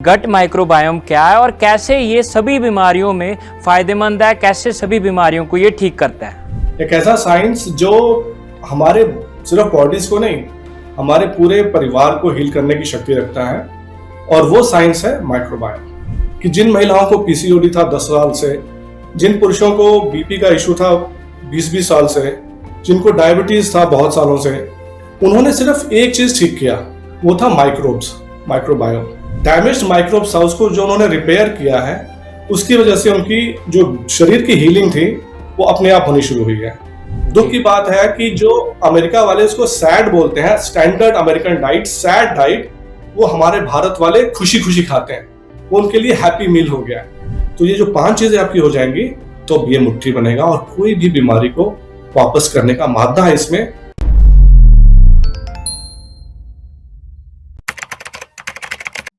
Gut microbiome क्या है और कैसे ये सभी बीमारियों में फायदेमंद है, कैसे सभी बीमारियों को ये ठीक करता है। एक ऐसा साइंस जो हमारे सिर्फ बॉडीज को नहीं, हमारे पूरे परिवार को हील करने की शक्ति रखता है, और वो साइंस है माइक्रोबायोम। कि जिन महिलाओं को पीसीओडी था 10 साल से, जिन पुरुषों को बीपी का इशू था 20-20 साल से, जिनको डायबिटीज था बहुत सालों से, उन्होंने सिर्फ एक चीज ठीक किया, वो था माइक्रोबायोम। डैमेज्ड माइक्रोब्स था, उसको जो उन्होंने रिपेयर किया है, उसकी वजह से उनकी जो शरीर की हीलिंग थी वो अपने आप होनी शुरू हुई है। दुख की बात है कि जो अमेरिका वाले उसको सैड बोलते हैं, standard American diet, sad diet, वो हमारे भारत वाले खुशी खुशी खाते हैं, वो उनके लिए हैप्पी मील हो गया। तो ये जो 5 चीजें आपकी हो जाएंगी तो ये मुट्ठी बनेगा और कोई भी बीमारी को वापस करने का मादा है इसमें।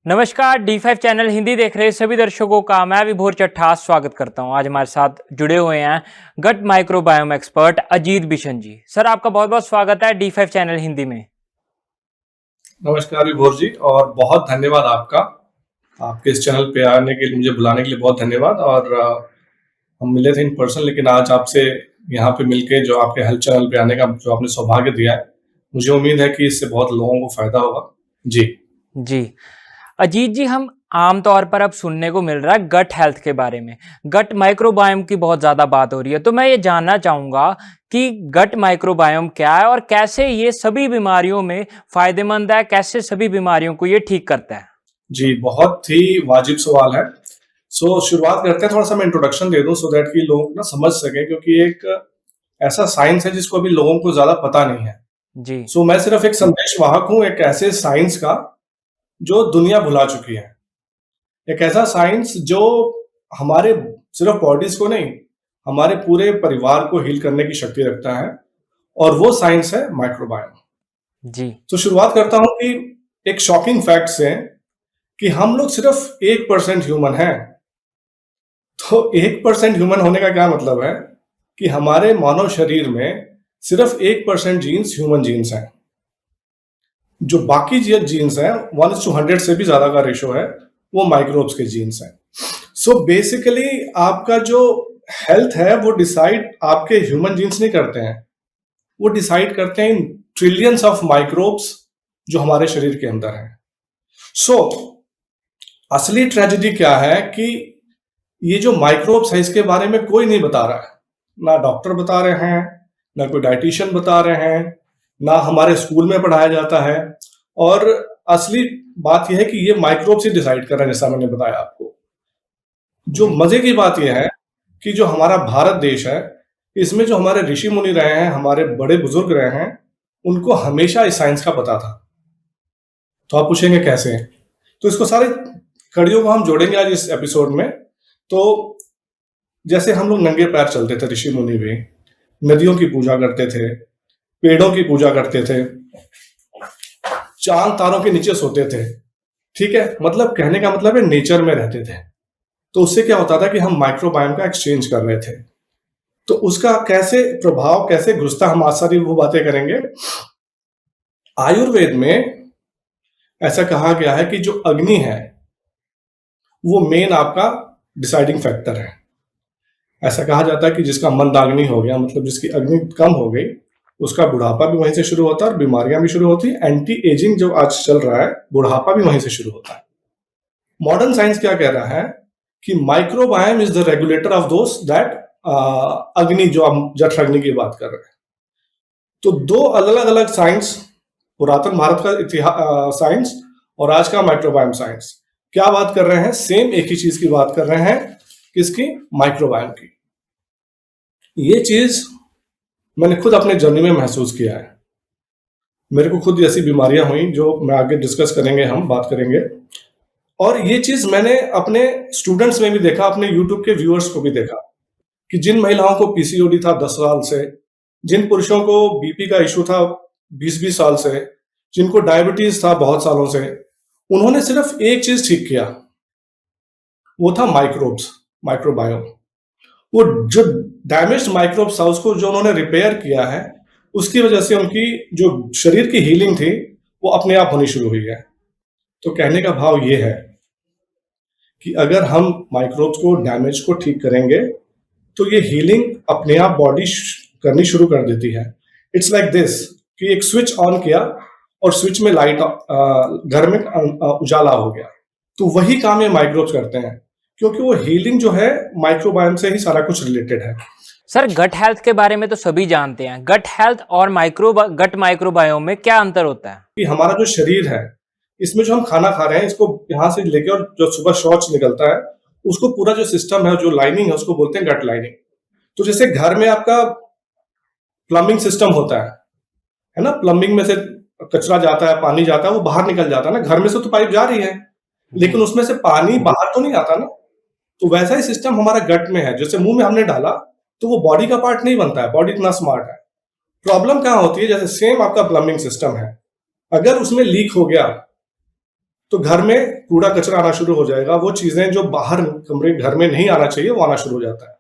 नमस्कार, D5 चैनल हिंदी देख रहे सभी दर्शकों का मैं विभोर चट्टा स्वागत करता हूं। आज हमारे साथ जुड़े हुए हैं gut microbiome expert Ajit Bishan ji. Sir, आपका बहुत बहुत स्वागत है D5 चैनल हिंदी में। नमस्कार विभोर जी, और बहुत धन्यवाद आपके इस चैनल पे आने के लिए, मुझे बुलाने के लिए बहुत धन्यवाद। और हम मिले थे इन पर्सन, लेकिन आज आपसे यहाँ पे मिलके जो आपके हेल्थ चैनल पे आने का जो आपने सौभाग्य दिया है, मुझे उम्मीद है कि इससे बहुत लोगों को फायदा होगा। जी अजीत जी, हम आमतौर पर अब सुनने को मिल रहा है गट हेल्थ के बारे में, गट माइक्रोबायोम की बहुत ज़्यादा बात हो रही है। तो मैं ये जानना चाहूँगा कि गट माइक्रोबायोम क्या है और कैसे ये सभी बीमारियों में फायदेमंद है, कैसे सभी बीमारियों को ये ठीक करता है। जी, बहुत ही वाजिब सवाल है। शुरुआत करते हैं, थोड़ा सा मैं इंट्रोडक्शन दे दूं सो दैट कि लोग ना समझ सकें, क्योंकि एक ऐसा साइंस है जिसको अभी लोगों को ज्यादा पता नहीं है। जी। मैं सिर्फ एक संदेश वाहक हूं, एक ऐसे साइंस का जो दुनिया भुला चुकी है, एक ऐसा साइंस जो हमारे सिर्फ बॉडीज को नहीं, हमारे पूरे परिवार को हील करने की शक्ति रखता है, और वो साइंस है माइक्रोबायोम। जी। तो शुरुआत करता हूं कि एक शॉकिंग फैक्ट से, कि हम लोग सिर्फ 1% ह्यूमन हैं। तो 1% ह्यूमन होने का क्या मतलब है कि हमारे मानव शरीर में सिर्फ 1% जीन्स ह्यूमन जीन्स हैं। जो बाकी जीन्स हैं 1:100 से भी ज्यादा का रेशो है, वो माइक्रोब्स के जीन्स हैं। बेसिकली आपका जो हेल्थ है वो डिसाइड आपके ह्यूमन जीन्स नहीं करते हैं, वो डिसाइड करते हैं इन ट्रिलियंस ऑफ माइक्रोब्स जो हमारे शरीर के अंदर हैं। असली ट्रेजेडी क्या है कि ये जो माइक्रोब्स है इसके बारे में कोई नहीं बता रहा है, ना डॉक्टर बता रहे हैं, ना कोई डाइटिशियन बता रहे हैं, ना हमारे स्कूल में पढ़ाया जाता है। और असली बात यह है कि ये माइक्रोब्स ही डिसाइड कर रहे हैं, जैसा मैंने बताया आपको। जो मजे की बात यह है कि जो हमारा भारत देश है, इसमें जो हमारे ऋषि मुनि रहे हैं, हमारे बड़े बुजुर्ग रहे हैं, उनको हमेशा इस साइंस का पता था। तो आप पूछेंगे कैसे? तो इसको सारे कड़ियों को हम जोड़ेंगे आज इस एपिसोड में। तो जैसे हम लोग नंगे पैर चलते थे, ऋषि मुनि भी नदियों की पूजा करते थे, पेड़ों की पूजा करते थे, चांद तारों के नीचे सोते थे, ठीक है, मतलब कहने का मतलब है नेचर में रहते थे। तो उससे क्या होता था कि हम माइक्रोबायोम का एक्सचेंज कर रहे थे। तो उसका कैसे प्रभाव कैसे घुसता, हम आज सारी वो बातें करेंगे। आयुर्वेद में ऐसा कहा गया है कि जो अग्नि है वो मेन आपका डिसाइडिंग फैक्टर है। ऐसा कहा जाता है कि जिसका मंदाग्नि हो गया, मतलब जिसकी अग्नि कम हो गई, उसका बुढ़ापा भी वहीं से शुरू होता है और बीमारियां भी शुरू होती है। एंटी एजिंग जो आज चल रहा है, बुढ़ापा भी वहीं से शुरू होता है। मॉडर्न साइंस क्या कह रहा है कि microbiome is the regulator of those that अग्नि, जो हम जठ अग्नि की बात कर रहे हैं। तो दो अलग अलग साइंस, पुरातन भारत का इतिहास साइंस और आज का माइक्रोबायोम साइंस, क्या बात कर रहे हैं? सेम एक ही चीज की बात कर रहे हैं। किसकी? माइक्रोबायोम की। ये चीज मैंने खुद अपने जर्नी में महसूस किया है। मेरे को खुद ऐसी बीमारियां हुई जो मैं आगे डिस्कस करेंगे, हम बात करेंगे। और ये चीज मैंने अपने स्टूडेंट्स में भी देखा, अपने यूट्यूब के व्यूअर्स को भी देखा, कि जिन महिलाओं को पीसीओडी था 10 साल से, जिन पुरुषों को बीपी का इशू था 20-20 साल से, जिनको डायबिटीज था बहुत सालों से, उन्होंने सिर्फ एक चीज ठीक किया, वो था माइक्रोबायोम। वो जो डैमेज्ड माइक्रोब्स था उसको जो उन्होंने रिपेयर किया है, उसकी वजह से उनकी जो शरीर की हीलिंग थी वो अपने आप होनी शुरू हुई है। तो कहने का भाव ये है कि अगर हम माइक्रोब्स को डैमेज को ठीक करेंगे तो ये हीलिंग अपने आप बॉडी करनी शुरू कर देती है। इट्स लाइक दिस कि एक स्विच ऑन किया और स्विच में लाइट घर में उजाला हो गया। तो वही काम ये माइक्रोब्स करते हैं, क्योंकि वो हीलिंग जो है माइक्रोबायोम से ही सारा कुछ रिलेटेड है। सर गट हेल्थ के बारे में तो सभी जानते हैं, गट हेल्थ और गट माइक्रोबायोम में क्या अंतर होता है? कि हमारा जो शरीर है, इसमें जो हम खाना खा रहे हैं, इसको यहाँ से लेके और जो सुबह शौच निकलता है, उसको पूरा जो सिस्टम है, जो लाइनिंग है, उसको बोलते हैं गट लाइनिंग। तो जैसे घर में आपका प्लम्बिंग सिस्टम होता है ना, प्लम्बिंग में से कचरा जाता है, पानी जाता है, वो बाहर निकल जाता है ना, घर में से तो पाइप जा रही है, लेकिन उसमें से पानी बाहर तो नहीं आता ना। तो वैसा ही सिस्टम हमारा गट में है। जैसे मुंह में हमने डाला तो वो बॉडी का पार्ट नहीं बनता है, बॉडी इतना स्मार्ट है। प्रॉब्लम कहाँ होती है, जैसे सेम आपका प्लम्बिंग सिस्टम है, अगर उसमें लीक हो गया तो घर में कूड़ा कचरा आना शुरू हो जाएगा, वो चीजें जो बाहर कमरे घर में नहीं आना चाहिए वो आना शुरू हो जाता है।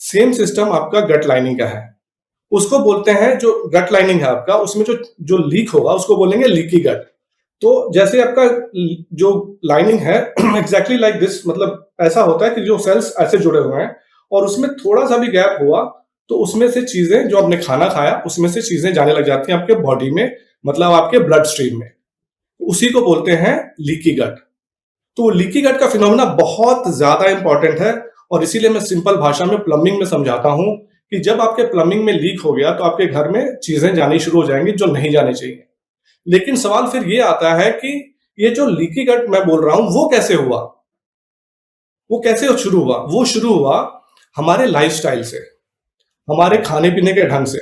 सेम सिस्टम आपका गट लाइनिंग का है, उसको बोलते हैं, जो गट लाइनिंग है आपका, उसमें जो जो लीक होगा उसको बोलेंगे लीकी गट। तो जैसे आपका जो लाइनिंग है एग्जैक्टली लाइक दिस, मतलब ऐसा होता है कि जो सेल्स ऐसे जुड़े हुए हैं और उसमें थोड़ा सा भी गैप हुआ तो उसमें से चीजें, जो आपने खाना खाया उसमें से चीजें जाने लग जाती हैं आपके बॉडी में, मतलब आपके ब्लड स्ट्रीम में, उसी को बोलते हैं लीकी गट। तो लीकी गट का फिनोमेना बहुत ज्यादा इंपॉर्टेंट है, और इसीलिए मैं सिंपल भाषा में प्लम्बिंग में समझाता हूं कि जब आपके प्लम्बिंग में लीक हो गया तो आपके घर में चीजें जानी शुरू हो जाएंगी जो नहीं जानी चाहिए। लेकिन सवाल फिर ये आता है कि ये जो लीकी गट मैं बोल रहा हूं वो कैसे हुआ, वो कैसे शुरू हुआ? वो शुरू हुआ हमारे लाइफस्टाइल से, हमारे खाने पीने के ढंग से।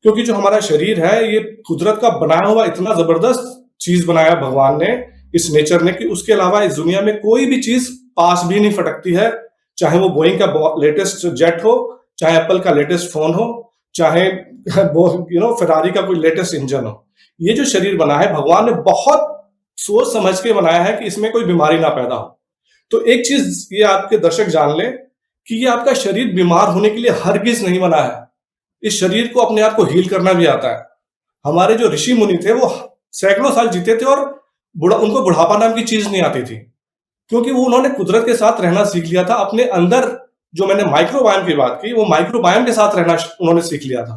क्योंकि जो हमारा शरीर है, ये कुदरत का बनाया हुआ इतना जबरदस्त चीज बनाया भगवान ने, इस नेचर ने, कि उसके अलावा इस दुनिया में कोई भी चीज पास भी नहीं फटकती है। चाहे वो बोइंग का लेटेस्ट जेट हो, चाहे एप्पल का लेटेस्ट फोन हो, चाहे फरारी का कोई लेटेस्ट इंजन हो, ये जो शरीर बना है भगवान ने बहुत सोच समझ के बनाया है कि इसमें कोई बीमारी ना पैदा हो। तो एक चीज ये आपके दर्शक जान ले कि ये आपका शरीर बीमार होने के लिए हरगिज नहीं बना है। इस शरीर को अपने आप को हील करना भी आता है। हमारे जो ऋषि मुनि थे वो सैकड़ों साल जीते थे और उनको बुढ़ापा नाम की चीज नहीं आती थी, क्योंकि वो उन्होंने कुदरत के साथ रहना सीख लिया था। अपने अंदर जो मैंने माइक्रोबायोम की बात की, वो माइक्रोबायोम के साथ रहना उन्होंने सीख लिया था।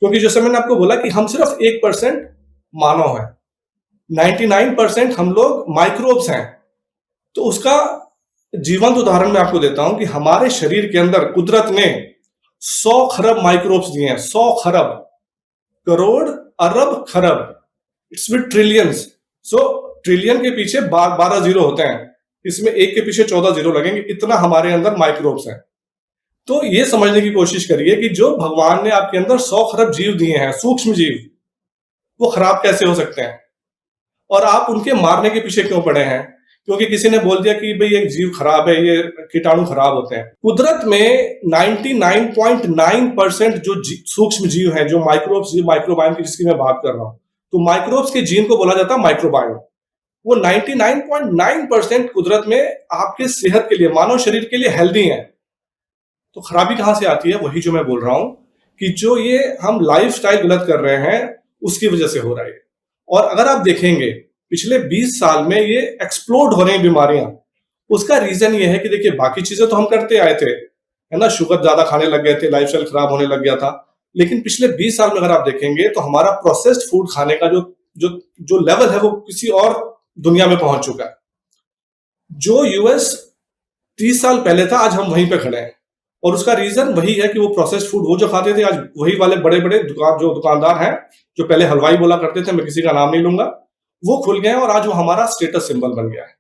क्योंकि जैसे मैंने आपको बोला कि हम सिर्फ 1% मानव हैं, 99% हम लोग माइक्रोब्स हैं। तो उसका जीवंत उदाहरण मैं आपको देता हूं कि हमारे शरीर के अंदर कुदरत ने 100 खरब माइक्रोब्स दिए हैं। 100 खरब, करोड़, अरब, खरब, it's with trillions. So trillion के पीछे 12 जीरो होते हैं, इसमें एक के पीछे 14 जीरो लगेंगे, इतना हमारे अंदर माइक्रोब्स हैं। तो ये समझने की कोशिश करिए कि जो भगवान ने आपके अंदर 100 खरब जीव दिए हैं, सूक्ष्म जीव, वो खराब कैसे हो सकते हैं? और आप उनके मारने के पीछे क्यों पड़े हैं? क्योंकि किसी ने बोल दिया कि भाई ये जीव खराब है, ये कीटाणु खराब होते हैं। कुदरत में 99.9% जो सूक्ष्म जीव हैं, जो माइक्रोब्स, माइक्रोबायोम की जिसकी मैं बात कर रहा हूं, तो माइक्रोब्स के जीन को बोला जाता है माइक्रोबायोम। वो 99.9% कुदरत में आपके सेहत के लिए, मानव शरीर के लिए हेल्दी है। तो खराबी कहां से आती है? वही जो मैं बोल रहा हूं कि जो ये हम लाइफस्टाइल गलत कर रहे हैं उसकी वजह से हो रहा है। और अगर आप देखेंगे पिछले 20 साल में ये एक्सप्लोड हो रही हैं बीमारियां। उसका रीजन ये है कि देखिए, बाकी चीजें तो हम करते आए थे, है ना, शुगर ज्यादा खाने लग गए थे, लाइफस्टाइल खराब होने लग गया था। लेकिन पिछले 20 साल में अगर आप देखेंगे तो हमारा प्रोसेस्ड फूड खाने का जो जो जो लेवल है वो किसी और दुनिया में पहुंच चुका है। जो यूएस 30 साल पहले था, आज हम वहीं पे खड़े हैं। और उसका रीजन वही है कि वो प्रोसेस्ड फूड वो जो खाते थे, आज वही वाले बड़े बड़े दुकानदार हैं जो पहले हलवाई बोला करते थे, मैं किसी का नाम नहीं लूंगा, वो खुल गए हैं और आज वो हमारा स्टेटस सिंबल बन गया है।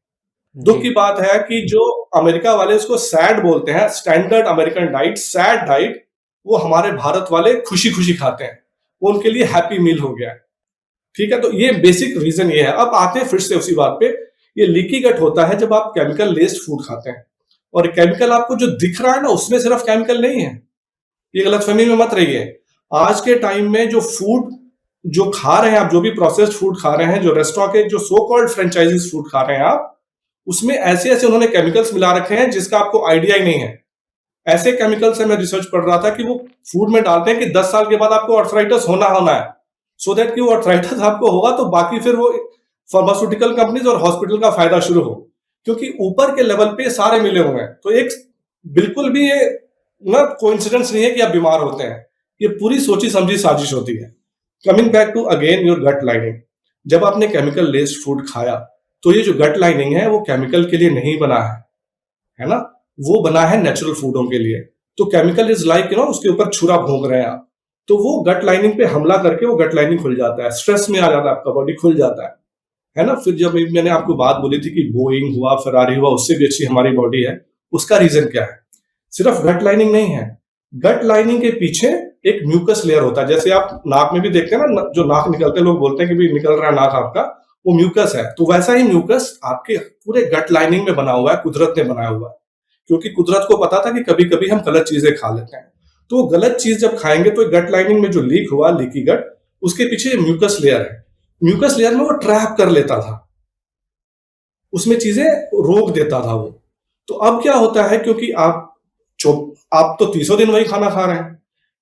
दुख की बात है कि जो अमेरिका वाले उसको सैड बोलते हैं, standard American diet, sad diet, वो हमारे भारत वाले खुशी खुशी खाते हैं, वो उनके लिए हैप्पी मील हो गया है। ठीक है, तो ये बेसिक रीजन ये है। अब आते हैं फिर से उसी बात पे, ये लीकी गट होता है जब आप केमिकल लेस्ड फूड खाते हैं। और केमिकल आपको जो दिख रहा है ना, उसमें सिर्फ केमिकल नहीं है, ये गलतफहमी में मत रहिए। आज के टाइम में जो फूड जो खा रहे हैं आप, जो भी प्रोसेस्ड फूड खा रहे हैं, जो रेस्टोरेंट के जो सो कॉल्ड फ्रेंचाइजीज फूड खा रहे हैं आप, उसमें ऐसे ऐसे उन्होंने केमिकल्स मिला रखे हैं जिसका आपको आइडिया ही नहीं है। ऐसे केमिकल्स है, मैं रिसर्च पढ़ रहा था कि वो फूड में डालते हैं कि 10 साल के बाद आपको आर्थराइटिस होना है, सो दैट कि वो आर्थराइटिस आपको होगा तो बाकी फिर वो फार्मास्यूटिकल कंपनीज और हॉस्पिटल का फायदा शुरू हो। क्योंकि ऊपर के लेवल पे सारे मिले हुए हैं। तो एक बिल्कुल भी ये ना कोइंसिडेंस नहीं है कि आप बीमार होते हैं, ये पूरी सोची समझी साजिश होती है। Coming back to again your gut lining, जब आपने केमिकल लेस्ड फूड खाया तो ये जो गट लाइनिंग है वो केमिकल के लिए नहीं बना है ना, वो बना है नेचुरल फूडों के लिए। तो केमिकल इज लाइक उसके ऊपर छुरा भोंक रहे हैं आप, तो वो गट लाइनिंग पे हमला करके वो गट लाइनिंग खुल जाता है, स्ट्रेस में आ जाता है, आपका बॉडी खुल जाता है ना। फिर जब मैंने आपको बात बोली थी कि बोइंग हुआ, फरारी हुआ, उससे भी अच्छी हमारी बॉडी है, उसका रीजन क्या है? सिर्फ गट लाइनिंग नहीं है, गट लाइनिंग के पीछे एक म्यूकस लेयर होता है। जैसे आप नाक में भी देखते हैं ना, जो नाक निकलते हैं, लोग बोलते हैं कि भी निकल रहा है नाक आपका, वो म्यूकस है। तो वैसा ही म्यूकस आपके पूरे गट लाइनिंग में बना हुआ है, कुदरत ने बनाया हुआ है। क्योंकि कुदरत को पता था कि कभी कभी हम गलत चीजें खा लेते हैं, तो वो गलत चीज जब खाएंगे तो गट लाइनिंग में जो लीक हुआ, लीकी गट, उसके पीछे म्यूकस लेयर है। म्यूकस लेयर में वो ट्रैप कर लेता था, उसमें चीजें रोक देता था वो। तो अब क्या होता है, क्योंकि आप तो 30 दिन वही खाना खा रहे हैं।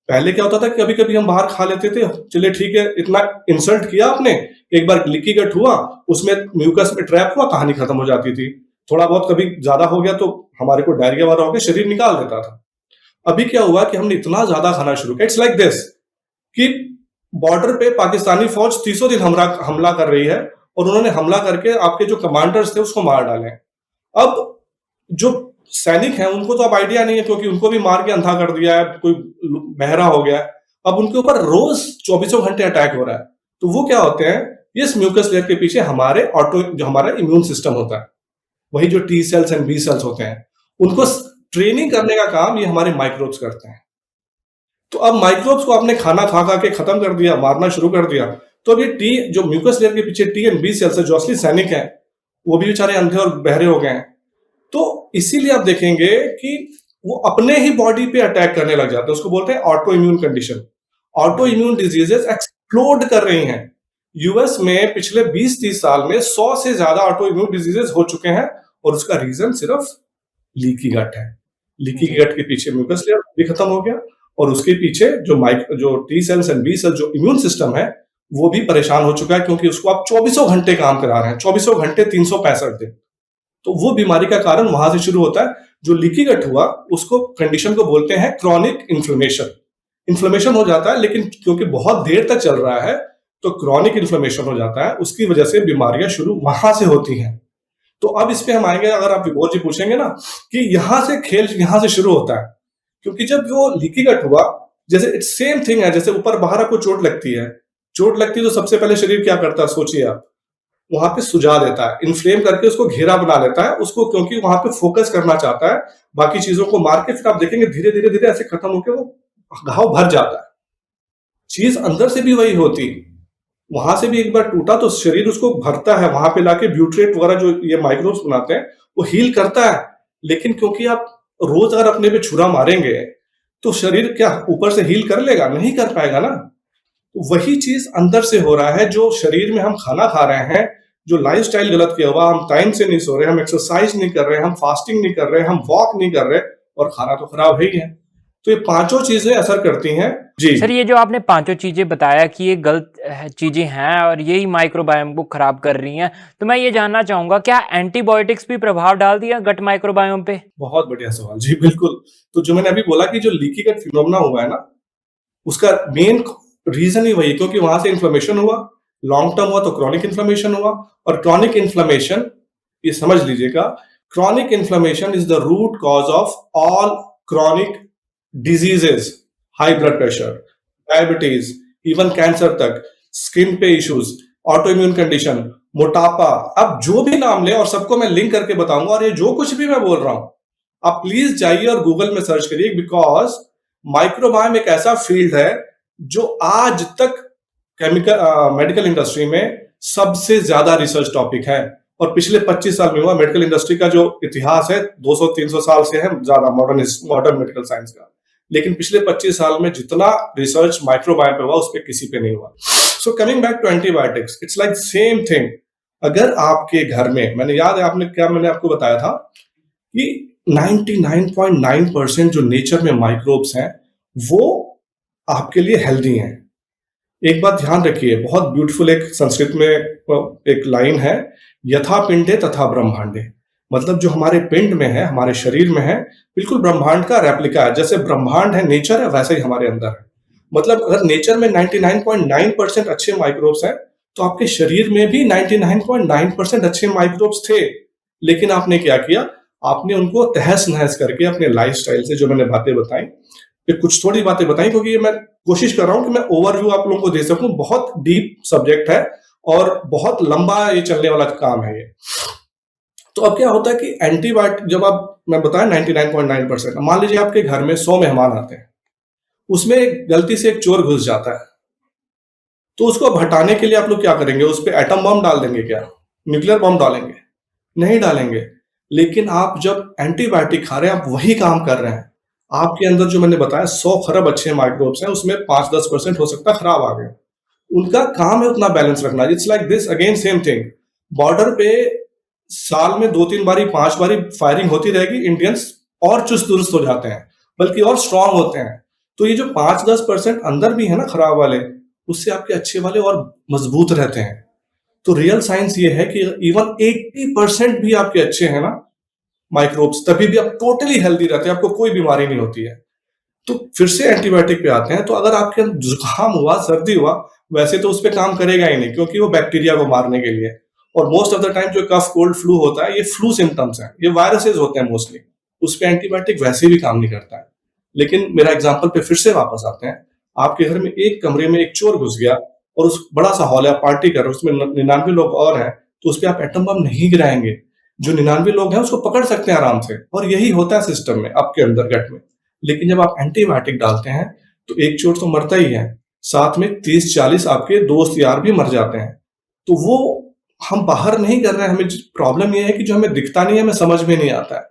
पहले क्या होता था कि कभी कभी हम बाहर खा लेते थे, चलिए ठीक है, इतना इंसल्ट किया आपने, एक बार लीकी गट हुआ, उसमें म्यूकस में ट्रैप हुआ, कहानी खत्म हो जाती थी। थोड़ा बहुत कभी ज्यादा हो गया तो हमारे को डायरिया वाला हो गया, शरीर निकाल देता था। अभी क्या हुआ कि हमने इतना ज्यादा खाना शुरू किया, इट्स लाइक दिस कि बॉर्डर पे पाकिस्तानी फौज 30 दिन हमला कर रही है, और उन्होंने हमला करके आपके जो कमांडर्स थे उसको मार डाले। अब जो सैनिक हैं उनको तो अब आइडिया नहीं है, क्योंकि उनको भी मार के अंधा कर दिया है, कोई बहरा हो गया है। अब उनके ऊपर रोज 24 घंटे अटैक हो रहा है। तो वो क्या होते हैं, इस म्यूकस लेयर के पीछे जो हमारा इम्यून सिस्टम होता है, वही जो T cells and B cells होते हैं, उनको ट्रेनिंग करने का काम ये हमारे माइक्रोब्स करते हैं। तो अब माइक्रोब्स को आपने खाना खा खा के खत्म कर दिया, मारना शुरू कर दिया, तो अब ये जो म्यूकस लेयर के पीछे टी एंड बी सेल्स है, जो असली सैनिक है, वो भी बेचारे अंधे और बहरे हो गए हैं। तो इसीलिए आप देखेंगे कि वो अपने ही बॉडी पे अटैक करने लग जाते हैं, उसको बोलते हैं auto immune condition. Auto immune diseases explode कर रही हैं। यूएस में पिछले 20-30 साल में 100 से ज्यादा ऑटो इम्यून डिजीजेस हो चुके हैं, और उसका रीजन सिर्फ लीकी गट है। लीकी गट के पीछे म्यूकस लेयर भी खत्म हो गया, और उसके पीछे जो T cells and B cells, जो इम्यून सिस्टम है, वो भी परेशान हो चुका है, क्योंकि उसको आप 24 घंटे काम करा रहे हैं, 24 घंटे 365 दिन। तो वो बीमारी का कारण वहां से शुरू होता है। जो लीकी गट हुआ, उसको कंडीशन को बोलते हैं क्रॉनिक इन्फ्लेमेशन। इन्फ्लेमेशन हो जाता है, लेकिन क्योंकि बहुत देर तक चल रहा है, तो क्रॉनिक इन्फ्लेमेशन हो जाता है, उसकी वजह से बीमारियां शुरू वहां से होती हैं। तो अब इस पे हम आएंगे, अगर आप विभोर जी पूछेंगे ना कि यहां से खेल यहां से शुरू होता है। क्योंकि जब वो लीकी गट हुआ, जैसे इट्स सेम थिंग है, जैसे ऊपर बाहर आपको चोट लगती है, तो सबसे पहले शरीर क्या करता है, सोचिए आप, वहां पे सुझा देता है, इन्फ्लेम करके उसको घेरा बना लेता है उसको, क्योंकि वहां पे फोकस करना चाहता है, बाकी चीजों को मार के। फिर आप देखेंगे धीरे धीरे धीरे ऐसे खत्म होकर वो घाव भर जाता है। चीज अंदर से भी वही होती, वहां से भी एक बार टूटा तो शरीर उसको भरता है, वहां पे लाके ब्यूट्रेट वगैरह जो ये माइक्रोब्स बनाते हैं वो हील करता है। लेकिन क्योंकि आप रोज अगर अपने पे छुरा मारेंगे तो शरीर क्या ऊपर से हील कर लेगा? नहीं कर पाएगा ना। वही चीज अंदर से हो रहा है, जो शरीर में हम खाना खा रहे हैं, जो लाइफस्टाइल गलत किया हुआ, हम टाइम से नहीं सो रहे, हम एक्सरसाइज नहीं कर रहे, हम फास्टिंग नहीं कर रहे, हम वॉक नहीं कर रहे, और खाना तो खराब है ही है। तो ये पांचों चीजें असर करती हैं जी। सर, ये जो आपने पांचों चीजें बताया कि ये गलत चीजें हैं और यही माइक्रोबायोम को खराब कर रही हैं, तो मैं ये जानना चाहूंगा, क्या एंटीबायोटिक्स भी प्रभाव डाल दिया गट माइक्रोबायोम पे? बहुत बढ़िया सवाल जी, बिल्कुल। तो जो मैंने अभी बोला कि जो लीकी गट फिनोमेना हुआ है ना, उसका मेन रीजन ही वही, क्योंकि वहां से इन्फ्लेमेशन हुआ, लॉन्ग टर्म हुआ तो क्रॉनिक इन्फ्लेमेशन हुआ। और क्रॉनिक इन्फ्लेमेशन, ये समझ लीजिएगा, chronic inflammation is the root cause of all chronic diseases, high blood pressure, diabetes, even cancer तक, स्किन पे इश्यूज, ऑटो इम्यून कंडीशन, मोटापा, अब जो भी नाम ले, और सबको मैं लिंक करके बताऊंगा। और ये जो कुछ भी मैं बोल रहा हूं, आप प्लीज जाइए और गूगल में सर्च करिए, बिकॉज माइक्रोबायोम एक ऐसा फील्ड है जो आज तक मेडिकल इंडस्ट्री में सबसे ज्यादा रिसर्च टॉपिक है। और पिछले 25 साल में हुआ, मेडिकल इंडस्ट्री का जो इतिहास है 200-300 साल से है ज्यादा, मॉडर्न मेडिकल साइंस का। लेकिन पिछले 25 साल में जितना रिसर्च माइक्रोबायोम पे हुआ, उस पर किसी पे नहीं हुआ। So coming back to antibiotics, it's like same thing. अगर आपके घर में, मैंने आपको बताया था कि 99.9% जो नेचर में माइक्रोब्स हैं वो आपके लिए हेल्दी हैं। एक बात ध्यान रखिए, बहुत ब्यूटीफुल एक संस्कृत में एक लाइन है, यथा पिंडे तथा ब्रह्मांडे। मतलब जो हमारे पिंड में है, हमारे शरीर में है, बिल्कुल ब्रह्मांड का रेप्लिका है। जैसे ब्रह्मांड है, नेचर है, वैसे ही हमारे अंदर है। मतलब अगर नेचर में 99.9% अच्छे माइक्रोब्स हैं, तो आपके शरीर में भी 99.9% अच्छे माइक्रोब्स थे। लेकिन आपने क्या किया? आपने उनको तहस-नहस करके अपने लाइफस्टाइल से, जो मैंने बातें बताई, ये कुछ थोड़ी बातें बताई क्योंकि ये मैं कोशिश कर रहा हूं कि मैं ओवरव्यू आप लोगों को दे सकूं। बहुत डीप सब्जेक्ट है और बहुत लंबा ये चलने वाला काम है ये। तो अब क्या होता है कि एंटीबायोटिक जब आप, मैं बताया 99.9%, मान लीजिए आपके घर में 100 मेहमान आते हैं, उसमें गलती से एक चोर घुस जाता है, तो उसको अब हटाने के लिए आप लोग क्या करेंगे? उस पर एटम बम डाल देंगे क्या? न्यूक्लियर बम डालेंगे? नहीं डालेंगे। लेकिन आप जब एंटीबायोटिक खा रहे हैं, आप वही काम कर रहे हैं। आपके अंदर जो मैंने बताया 100 खरब अच्छे माइक्रोब्स हैं, उसमें 5-10% हो सकता है खराब आ गए। उनका काम है उतना बैलेंस रखना। It's like this again, same thing. Border पे साल में 2-3 बारी 5 बारी फायरिंग होती रहेगी, इंडियंस और चुस्त दुरुस्त हो जाते हैं, बल्कि और स्ट्रांग होते हैं। तो ये जो 5-10% अंदर भी है ना खराब वाले, उससे आपके अच्छे वाले और मजबूत रहते हैं। तो रियल साइंस ये है कि इवन 80% भी आपके अच्छे हैं ना माइक्रोब्स, तभी भी आप टोटली हेल्दी रहते हैं, आपको कोई बीमारी नहीं होती है। तो फिर से एंटीबायोटिक पे आते हैं। तो अगर आपके जुकाम हुआ, सर्दी हुआ, वैसे तो उस पर काम करेगा ही नहीं, क्योंकि वो बैक्टीरिया को मारने के लिए। और मोस्ट ऑफ द टाइम जो कफ कोल्ड फ्लू होता है, ये फ्लू सिम्टम्स हैं, ये वायरसेस होते हैं मोस्टली। उस पर एंटीबायोटिक वैसे भी काम नहीं करता है। लेकिन मेरा एग्जाम्पल पे फिर से वापस आते हैं। आपके घर में एक कमरे में एक चोर घुस गया और उस बड़ा सा हॉल है, आप पार्टी कर रहे हो, उसमें 99 लोग और हैं, तो उस पर आप एटम बम नहीं गिराएंगे। जो 99 लोग हैं उसको पकड़ सकते हैं आराम से, और यही होता है सिस्टम में आपके अंदर गट में। लेकिन जब आप एंटीबायोटिक डालते हैं तो एक चोर तो मरता ही है, साथ में 30-40 आपके दोस्त यार भी मर जाते हैं। तो वो हम बाहर नहीं कर रहे हैं। हमें प्रॉब्लम ये है कि जो हमें दिखता नहीं है, हमें समझ में नहीं आता है।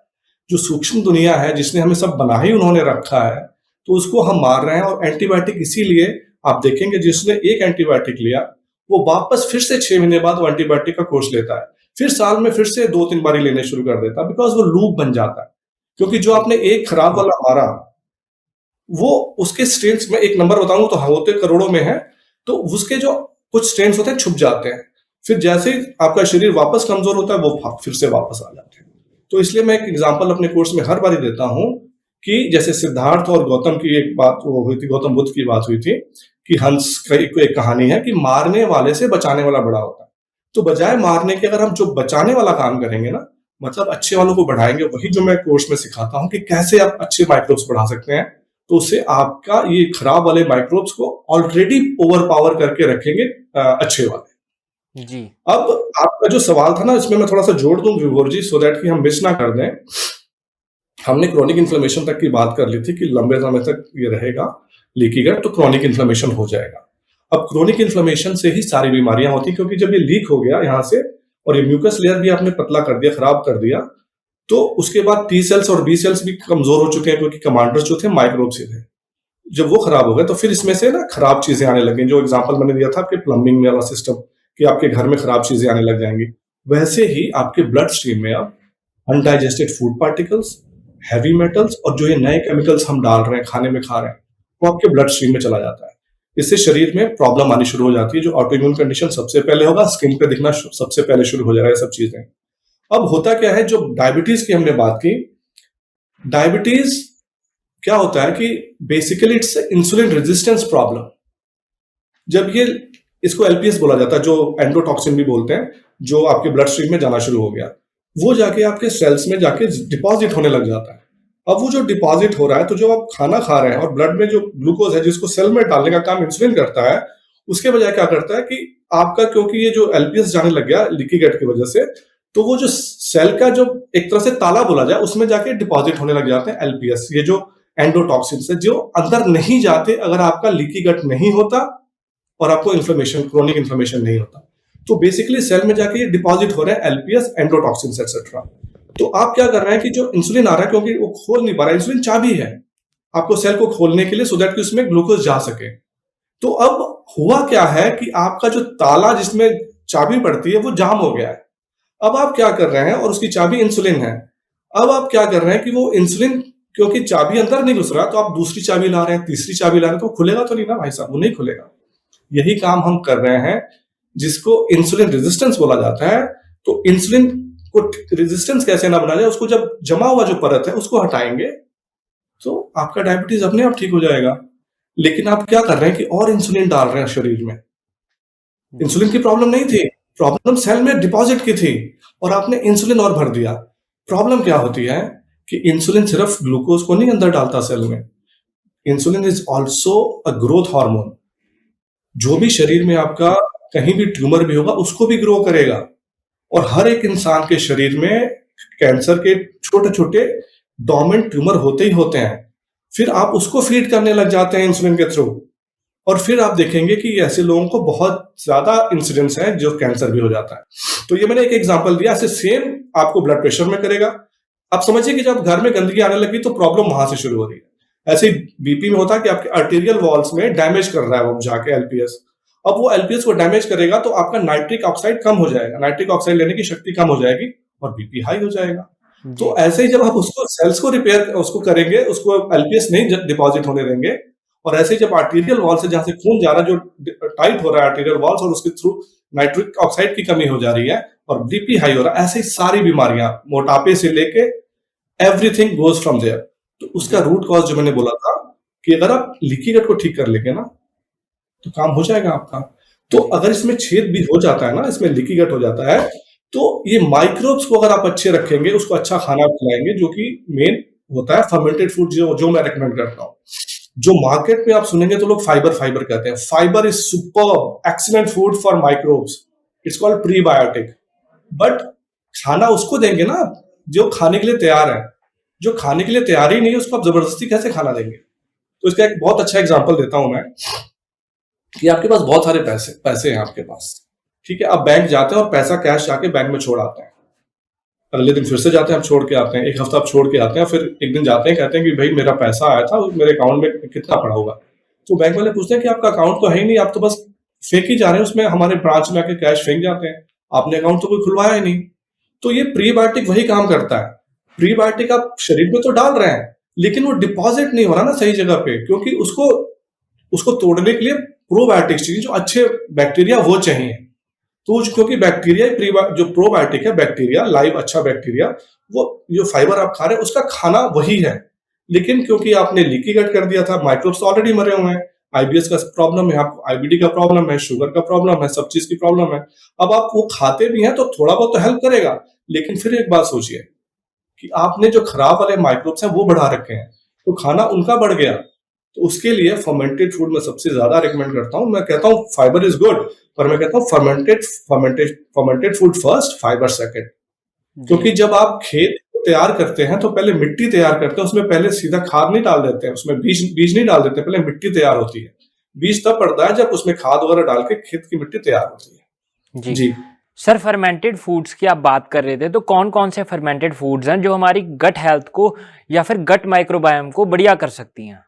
जो सूक्ष्म दुनिया है, जिसने हमें सब बना ही उन्होंने रखा है, तो उसको हम मार रहे हैं। और एंटीबायोटिक इसीलिए आप देखेंगे, जिसने एक एंटीबायोटिक लिया, वो वापस फिर से 6 महीने बाद वो एंटीबायोटिक का कोर्स लेता है, फिर साल में फिर से 2-3 बारी लेने शुरू कर देता है, बिकॉज वो लूप बन जाता है। क्योंकि जो आपने एक खराब वाला मारा, वो उसके स्ट्रेन्स में एक नंबर बताऊं तो होते करोड़ों में है, तो उसके जो कुछ स्ट्रेन्स होते हैं छुप जाते हैं। फिर जैसे ही आपका शरीर वापस कमजोर होता है, वो फिर से वापस आ जाते हैं। तो इसलिए मैं एक एग्जांपल अपने कोर्स में हर बार देता हूं कि जैसे सिद्धार्थ और गौतम की एक बात वो हुई थी, गौतम बुद्ध की बात हुई थी कि हंस की एक कहानी है कि मारने वाले से बचाने वाला बड़ा होता है। तो बजाय मारने के, अगर हम जो बचाने वाला काम करेंगे ना, मतलब अच्छे वालों को बढ़ाएंगे, वही जो मैं कोर्स में सिखाता हूँ कि कैसे आप अच्छे माइक्रोब्स बढ़ा सकते हैं, तो उससे आपका ये खराब वाले माइक्रोब्स को ऑलरेडी ओवर पावर करके रखेंगे अच्छे वाले। जी। अब आपका जो सवाल था ना, इसमें मैं थोड़ा सा जोड़ दूं विभोर जी, सो दैट कि हम मिस ना कर दें। हमने क्रोनिक इन्फ्लेमेशन तक की बात कर ली थी कि लंबे समय तक ये रहेगा लीकी गट, तो क्रोनिक इन्फ्लेमेशन हो जाएगा। अब क्रोनिक इन्फ्लेमेशन से ही सारी बीमारियां होती, क्योंकि जब ये लीक हो गया यहाँ से, और ये म्यूकस लेयर भी आपने पतला कर दिया, खराब कर दिया, तो उसके बाद टी सेल्स और बी सेल्स भी कमजोर हो चुके हैं, क्योंकि कमांडर्स जो थे माइक्रोब्स ही थे। जब वो खराब हो गए, तो फिर इसमें से ना खराब चीजें आने लगी। जो एग्जांपल मैंने दिया था आपके प्लम्बिंग में वाला सिस्टम, कि आपके घर में खराब चीजें आने लग जाएंगी, वैसे ही आपके ब्लड स्ट्रीम में अब undigested food particles, heavy metals, और जो ये नए केमिकल्स हम डाल रहे हैं, खाने में खा रहे हैं, वो आपके ब्लड स्ट्रीम में चला जाता है। इससे शरीर में प्रॉब्लम आनी शुरू हो जाती है। जो ऑटोइम्यून कंडीशन सबसे पहले होगा, स्किन पे दिखना सबसे पहले शुरू हो जाएगा, ये सब चीजें। अब होता क्या है, जो डायबिटीज की हमने बात की, डायबिटीज क्या होता है कि basically it's insulin resistance problem. जब ये, इसको एलपीएस बोला जाता है, जो एंडोटॉक्सिन भी बोलते हैं, जो आपके ब्लड स्ट्रीम में जाना शुरू हो गया, वो जाके आपके सेल्स में जाके डिपॉजिट होने लग जाता है। अब वो जो डिपॉजिट हो रहा है, तो जो आप खाना खा रहे हैं और ब्लड में जो ग्लूकोज है, जिसको सेल में डालने का काम इंसुलिन करता है, उसके बजाय क्या करता है कि आपका, क्योंकि ये जो एलपीएस जाने लग गया लीकी गट की वजह से, तो वो जो सेल का जो एक तरह से ताला बोला जाए, उसमें जाके डिपॉजिट होने लग जाते हैं एलपीएस, ये जो एंडोटॉक्सिन से, जो अंदर नहीं जाते अगर आपका लीकी गट नहीं होता और आपको इन्फ्लेमेशन, क्रोनिक इन्फ्लेमेशन नहीं होता। तो बेसिकली सेल में जाके ये डिपॉजिट हो रहे हैं एलपीएस, एंडोटॉक्सिन एक्सेट्रा। तो आप क्या कर रहे हैं कि जो इंसुलिन आ रहा है, क्योंकि वो खोल नहीं पा रहा है, इंसुलिन चाबी है आपको सेल को खोलने के लिए, सो दैट कि उसमें ग्लूकोज जा सके। तो अब हुआ क्या है कि आपका जो ताला जिसमें चाबी पड़ती है, वो जाम हो गया है। अब आप क्या कर रहे हैं, और उसकी चाबी इंसुलिन है। अब आप क्या कर रहे हैं कि वो इंसुलिन, क्योंकि चाबी अंदर नहीं घुस रहा, तो आप दूसरी चाबी ला रहे हैं, तीसरी चाबी ला रहे हैं, तो खुलेगा तो नहीं ना भाई साहब, वो नहीं खुलेगा। यही काम हम कर रहे हैं, जिसको इंसुलिन रेजिस्टेंस बोला जाता है। तो इंसुलिन को रेजिस्टेंस कैसे ना बना जाए, उसको जब जमा हुआ जो परत है उसको हटाएंगे तो आपका डायबिटीज अपने आप ठीक हो जाएगा। लेकिन आप क्या कर रहे हैं कि और इंसुलिन डाल रहे हैं शरीर में। इंसुलिन की प्रॉब्लम नहीं थी, प्रॉब्लम सेल में डिपॉजिट की थी और आपने इंसुलिन और भर दिया। प्रॉब्लम क्या होती है कि इंसुलिन सिर्फ ग्लूकोज को नहीं अंदर डालता सेल में, insulin is also a growth hormone. जो भी शरीर में आपका कहीं भी ट्यूमर भी होगा उसको भी ग्रो करेगा। और हर एक इंसान के शरीर में कैंसर के छोटे छोटे डोर्मेंट ट्यूमर होते ही होते हैं। फिर आप उसको फीड करने लग जाते हैं इंसुलिन के थ्रू, और फिर आप देखेंगे कि ऐसे लोगों को बहुत ज्यादा इंसिडेंट्स हैं जो कैंसर भी हो जाता है। तो ये मैंने एक एग्जांपल दिया, ऐसे सेम आपको ब्लड प्रेशर में करेगा। आप समझिए कि जब घर में गंदगी आने लगी तो प्रॉब्लम वहां से शुरू हो रही है। ऐसे बीपी में होता है कि आपके आर्टेरियल वॉल्स में डैमेज कर रहा है वो जाके एलपीएस। अब वो एलपीएस को डैमेज करेगा तो आपका नाइट्रिक ऑक्साइड कम हो जाएगा, नाइट्रिक ऑक्साइड लेने की शक्ति कम हो जाएगी और बीपी हाई हो जाएगा। तो ऐसे ही जब आप उसको सेल्स को रिपेयर उसको करेंगे, उसको एलपीएस नहीं डिपॉजिट होने देंगे, और ऐसे ही जब आर्टेरियल वॉल से जहां से खून जा रहा है, जो टाइट हो रहा है आर्टेरियल वॉल्स, और उसके थ्रू नाइट्रिक ऑक्साइड की कमी हो जा रही है और बीपी हाई हो रहा है, ऐसे ही सारी बीमारियां मोटापे से लेके एवरीथिंग गोज फ्रॉम देयर। तो उसका रूट कॉज जो मैंने बोला था कि अगर आप लीकी गट को ठीक कर लेंगे ना तो काम हो जाएगा आपका। तो अगर इसमें छेद भी हो जाता है ना, इसमें लीकी गट हो जाता है, तो ये माइक्रोब्स को अगर आप अच्छे रखेंगे, उसको अच्छा खाना खिलाएंगे, जो कि मेन होता है फर्मेंटेड फूड, जो मैं रेकमेंड करता हूँ। जो मार्केट में आप सुनेंगे तो लोग फाइबर कहते हैं। Fibre is superb, excellent food for microbes, it's called prebiotic. But खाना उसको देंगे ना जो खाने के लिए तैयार है। जो खाने के लिए तैयार ही नहीं है उसको आप जबरदस्ती कैसे खाना देंगे? तो इसका एक बहुत अच्छा एग्जांपल देता हूं मैं कि आपके पास बहुत सारे पैसे हैं आपके पास, ठीक है, आप बैंक जाते हैं और पैसा कैश जाके बैंक में छोड़ आते हैं। अगले दिन फिर से जाते हैं, आप छोड़ के आते हैं, एक हफ्ता आप छोड़ के आते हैं, फिर एक दिन जाते हैं, कहते हैं कि भाई मेरा पैसा आया था, मेरे अकाउंट में कितना पड़ा होगा? तो बैंक वाले पूछते हैं कि आपका अकाउंट तो है ही नहीं, आप तो बस फेंक ही जा रहे हैं, उसमें हमारे ब्रांच में आके कैश फेंक जाते हैं, आपने अकाउंट तो कोई खुलवाया ही नहीं। तो ये प्रीबायोटिक वही काम करता है। प्रीबायोटिक आप शरीर में तो डाल रहे हैं लेकिन वो डिपॉजिट नहीं हो रहा ना सही जगह पे, क्योंकि उसको तोड़ने के लिए प्रोबायोटिक्स चाहिए, जो अच्छे बैक्टीरिया वो चाहिए। तो क्योंकि बैक्टीरिया जो प्रोबायोटिक है, बैक्टीरिया लाइव अच्छा बैक्टीरिया, वो जो फाइबर आप खा रहे हैं उसका खाना वही है। लेकिन क्योंकि आपने लीकी गट कर दिया था, माइक्रोब्स ऑलरेडी मरे हुए हैं, आईबीएस का प्रॉब्लम है, आपको आईबीडी का प्रॉब्लम है, शुगर का प्रॉब्लम है, सब चीज की प्रॉब्लम है। अब आप वो खाते भी हैं तो थोड़ा बहुत तो हेल्प करेगा, लेकिन फिर एक बात सोचिए कि आपने जो खराब वाले माइक्रोब्स हैं वो बढ़ा रखे हैं, तो खाना उनका बढ़ गया। तो उसके लिए फर्मेंटेड फूड में सबसे ज्यादा रिकमेंड करता हूं। मैं कहता हूं फाइबर इज गुड, पर मैं कहता हूं fermented food first, fibre second. क्योंकि जब आप खेत तैयार करते हैं तो पहले मिट्टी तैयार करते हैं, उसमें पहले सीधा खाद नहीं डाल देते हैं, उसमें बीज नहीं डाल देते, पहले मिट्टी तैयार होती है। बीज तब पड़ता है जब उसमें खाद वगैरह डाल के खेत की मिट्टी तैयार होती है। जी सर, फर्मेंटेड फूड्स की आप बात कर रहे थे, तो कौन कौन से फर्मेंटेड फूड्स हैं जो हमारी गट हेल्थ को या फिर गट माइक्रोबायोम को बढ़िया कर सकती हैं?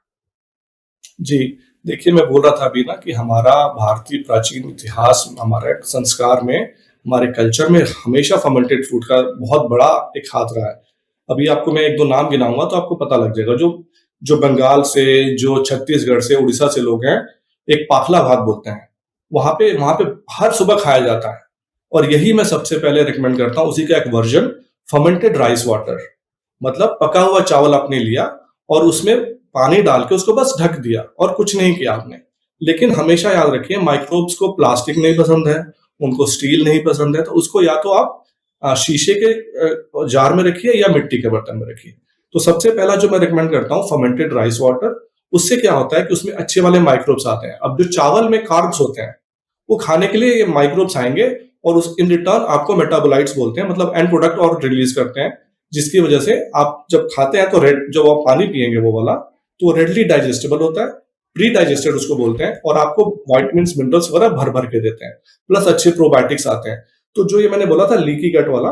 जी देखिए, मैं बोल रहा था अभी ना कि हमारा भारतीय प्राचीन इतिहास, हमारे संस्कार में, हमारे कल्चर में हमेशा फर्मेंटेड फूड का बहुत बड़ा एक हाथ रहा है। अभी आपको मैं एक दो नाम गिनाऊंगा तो आपको पता लग जाएगा। जो बंगाल से, जो छत्तीसगढ़ से, उड़ीसा से लोग हैं, एक पाखला भात बोलते हैं, वहां पे हर सुबह खाया जाता है। और यही मैं सबसे पहले रिकमेंड करता हूँ, उसी का एक वर्जन, फर्मेंटेड राइस वाटर। मतलब पका हुआ चावल आपने लिया और उसमें पानी डाल के उसको बस ढक दिया और कुछ नहीं किया आपने। लेकिन हमेशा याद रखिए, माइक्रोब्स को प्लास्टिक नहीं पसंद है, उनको स्टील नहीं पसंद है, तो उसको या तो आप शीशे के जार में रखिए या मिट्टी के बर्तन में रखिए। तो सबसे पहला जो मैं रिकमेंड करता हूँ, फर्मेंटेड राइस वाटर। उससे क्या होता है कि उसमें अच्छे वाले माइक्रोब्स आते हैं। अब जो चावल में कार्ब्स होते हैं वो खाने के लिए ये माइक्रोब्स आएंगे और उस इन रिटर्न आपको मेटाबोलाइट्स बोलते हैं, मतलब एंड प्रोडक्ट और रिलीज करते हैं, जिसकी वजह से आप जब खाते हैं तो जब आप पानी पिएंगे वो वाला, तो रेडली डाइजेस्टेबल होता है, प्री डाइजेस्टेड उसको बोलते हैं, और आपको वाइटमिन्स मिनरल्स वगैरह भर भर के देते हैं, प्लस अच्छे प्रोबायोटिक्स आते हैं। तो जो ये मैंने बोला था लीकी गट वाला,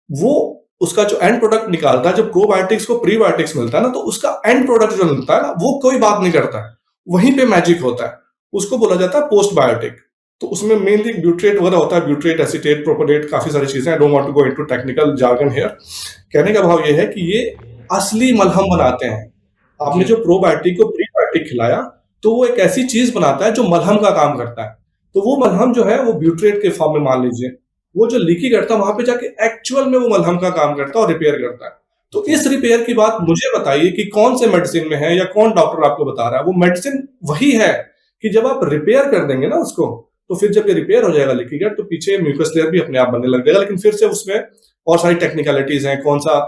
वो उसका जो एंड प्रोडक्ट निकालता है, जब प्रोबायोटिक्स को प्रीबायोटिक्स मिलता है ना, तो उसका एंड प्रोडक्ट जो मिलता है ना, वो कोई बात नहीं करता है, वहीं पे मैजिक होता है, उसको बोला जाता है पोस्ट बायोटिक। तो उसमें मेनली ब्यूट्रेट वगैरह होता है, ब्यूट्रेट, एसीटेट, प्रोपोनेट, काफी सारी चीजें। I don't want to go into technical jargon here. कहने का भाव ये है कि ये असली मलहम बनाते हैं। आपने जो प्रोबायोटिक को प्रीबायोटिक खिलाया तो वो एक ऐसी चीज बनाता है जो मलहम का काम करता है। तो वो मलहम जो है वो ब्यूट्रेट के फॉर्म में मान लीजिए, वो जो लीकी गट था वहां पे जाके एक्चुअल में वो मलहम का काम करता है और रिपेयर करता है। तो इस रिपेयर की बात मुझे बताइए कि कौन से मेडिसिन में है या कौन डॉक्टर आपको बता रहा है। वो मेडिसिन वही है कि जब आप रिपेयर कर देंगे ना उसको, तो फिर जब ये रिपेयर हो जाएगा लीकी गट, तो पीछे म्यूकस लेयर भी अपने आप बनने लग जाएगा। लेकिन फिर से उसमें और सारी टेक्निकलिटीज हैं, कौन सा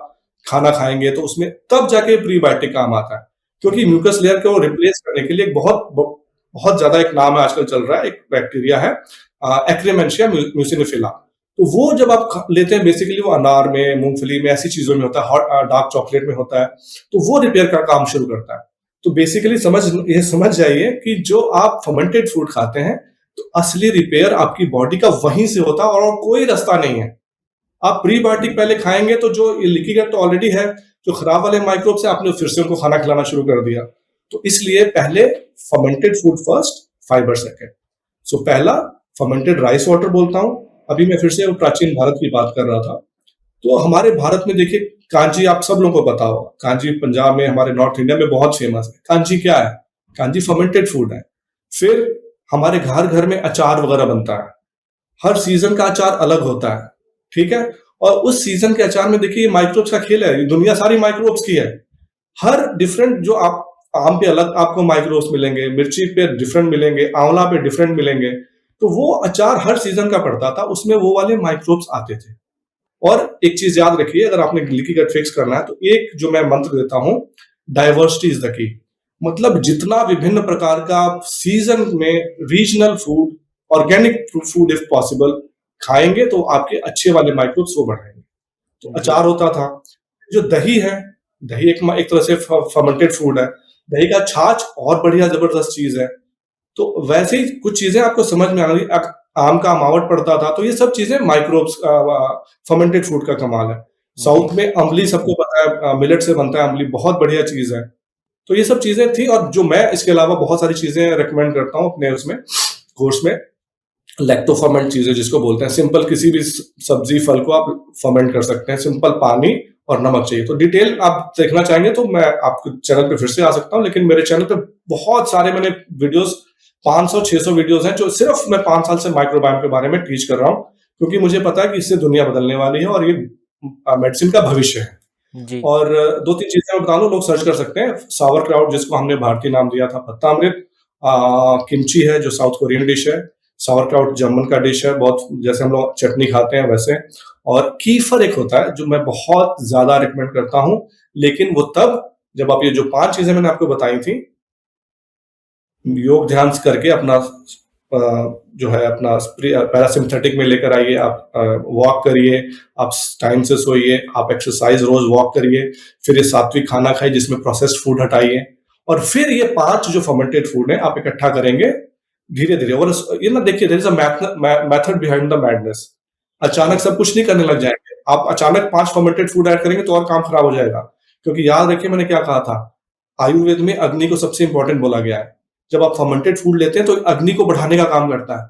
खाना खाएंगे तो उसमें तब जाके प्रीबायोटिक काम आता है। क्योंकि म्यूकस लेयर को रिप्लेस करने के लिए एक बहुत ज्यादा एक नाम है आजकल चल रहा है, एक बैक्टीरिया है एक्रेमेंशिया म्यूसिनिफिला। तो वो जब आप लेते हैं, बेसिकली वो अनार में, मूंगफली में, ऐसी चीजों में होता है, हॉट डार्क चॉकलेट में होता है, तो वो रिपेयर का काम शुरू करता है। तो बेसिकली समझ जाइए कि जो आप फर्मेंटेड फूड खाते हैं, तो असली रिपेयर आपकी बॉडी का वहीं से होता है और कोई रास्ता नहीं है। आप प्रीबायोटिक पहले खाएंगे तो जो लीकी गट तो ऑलरेडी है, जो खराब वाले माइक्रोब से आपने फिर से उनको खाना खिलाना शुरू कर दिया। तो इसलिए पहले fermented food first, fibre second. So पहला फर्मेंटेड राइस वाटर बोलता हूं। अभी मैं फिर से प्राचीन भारत की बात कर रहा था। तो हमारे भारत में देखिए, कांजी आप सब लोगों को पता होगा। कांजी पंजाब में, हमारे नॉर्थ इंडिया में बहुत फेमस है। कांजी क्या है? कांजी फर्मेंटेड फूड है। फिर हमारे घर घर में अचार वगैरह बनता है। हर सीजन का अचार अलग होता है, ठीक है। और उस सीजन के अचार में देखिए माइक्रोब्स का खेल है, दुनिया सारी माइक्रोब्स की है। हर डिफरेंट, जो आप आम पे अलग आपको माइक्रोब्स मिलेंगे, मिर्ची पे डिफरेंट मिलेंगे, आंवला पे डिफरेंट मिलेंगे। तो वो अचार हर सीजन का पड़ता था, उसमें वो वाले माइक्रोब्स आते थे। और एक चीज याद रखिए, अगर आपने लीकी गट फिक्स करना है तो एक जो मैं मंत्र देता हूं, डाइवर्सिटी इज द की। मतलब जितना विभिन्न प्रकार का सीजन में regional food, organic food if possible खाएंगे, तो आपके अच्छे वाले माइक्रोब्स वो बढ़ाएंगे। तो अचार होता था। जो दही है, दही एक तरह से फर्मेंटेड फूड है। दही का छाछ और बढ़िया जबरदस्त चीज है। तो वैसे ही कुछ चीजें आपको समझ में आ गई। आम का अमावट पड़ता था, तो ये सब चीजें माइक्रोब्स फर्मेंटेड फूड का कमाल है। साउथ में अम्बली सबको पता है, मिलेट से बनता है अम्बली, बहुत बढ़िया चीज है। तो ये सब चीजें थी। और जो मैं इसके अलावा बहुत सारी चीजें रेकमेंड करता हूँ अपने उसमें कोर्स में, लैक्टो फर्मेंट चीजें जिसको बोलते हैं। सिंपल किसी भी सब्जी फल को आप फर्मेंट कर सकते हैं, सिंपल पानी और नमक चाहिए। तो डिटेल आप देखना चाहेंगे तो मैं आपके चैनल पे फिर से आ सकता हूँ, लेकिन मेरे चैनल पे बहुत सारे मैंने वीडियोस, 500-600 वीडियोस हैं, जो सिर्फ मैं 5 साल से माइक्रोबायोम के बारे में टीच कर रहा हूँ। क्योंकि मुझे पता है कि इससे दुनिया बदलने वाली है और ये मेडिसिन का भविष्य है। जी। और 2-3 चीजें मैं बता दूं, लोग सर्च कर सकते हैं। सावर क्राउट, जिसको हमने भारतीय नाम दिया था पत्ता अमृत। किमची है जो साउथ कोरियन डिश है। सावर क्राउट जर्मन का डिश है, बहुत जैसे हम लोग चटनी खाते हैं वैसे। और कीफर एक होता है जो मैं बहुत ज्यादा रिकमेंड करता हूं, लेकिन वो तब जब आप ये जो 5 चीजें मैंने आपको बताई थी, योग ध्यान करके अपना जो है अपना पैरासिम्पथेटिक में लेकर आइए। आप वॉक करिए, आप टाइम से सोइए, आप एक्सरसाइज रोज वॉक करिए। फिर ये सात्विक खाना खाइए जिसमें प्रोसेस्ड फूड हटाइए। और फिर ये 5 जो फर्मेंटेड फूड है आप इकट्ठा करेंगे धीरे धीरे। और ये ना देखिए, there is a method behind the madness. अचानक सब कुछ नहीं करने लग जाएंगे। आप अचानक 5 फर्मेंटेड फूड ऐड करेंगे तो और काम खराब हो जाएगा। क्योंकि याद रखिए मैंने क्या कहा था, आयुर्वेद में अग्नि को सबसे इंपॉर्टेंट बोला गया है। जब आप फर्मेंटेड फूड लेते हैं तो अग्नि को बढ़ाने का काम करता है।